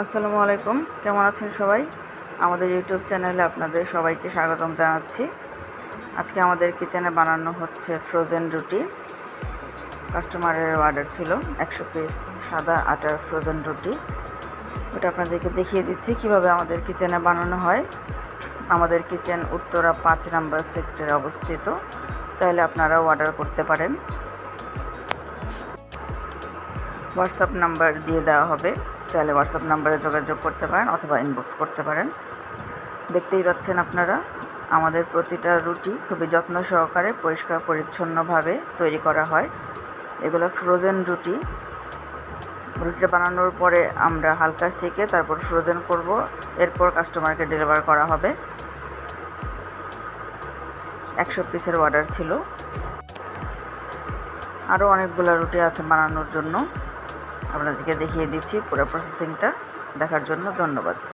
আসসালামু আলাইকুম, কেমন আছেন সবাই? আমাদের ইউটিউব চ্যানেলে আপনাদের সবাইকে স্বাগতম জানাচ্ছি। আজকে আমাদের কিচেনে বানানো হচ্ছে ফ্রোজেন রুটি। কাস্টমারের অর্ডার ছিল 100 পিস সাদা আটার ফ্রোজেন রুটি। ওটা আপনাদেরকে দেখিয়ে দিচ্ছি কিভাবে আমাদের কিচেনে বানানো হয়। আমাদের কিচেন উত্তরা 5 নম্বর সেক্টরে অবস্থিত। চাইলে আপনারাও অর্ডার করতে পারেন। হোয়াটসঅ্যাপ নাম্বার দিয়ে দেওয়া হবে, চাইলে হোয়াটসঅ্যাপ নাম্বারে যোগাযোগ করতে পারেন অথবা ইনবক্স করতে পারেন। দেখতেই পাচ্ছেন আপনারা, আমাদের প্রতিটা রুটি খুবই যত্ন সহকারে পরিষ্কার পরিচ্ছন্নভাবে তৈরি করা হয়। এগুলো ফ্রোজেন রুটি। রুটিটা বানানোর পরে আমরা হালকা সেকে তারপর ফ্রোজেন করব, এরপর কাস্টমারকে ডেলিভার করা হবে। 100 পিসের অর্ডার ছিল। আরও অনেকগুলো রুটি আছে বানানোর জন্য, আপনাদেরকে দেখিয়ে দিচ্ছি। পুরো প্রসেসিংটা দেখার জন্য ধন্যবাদ।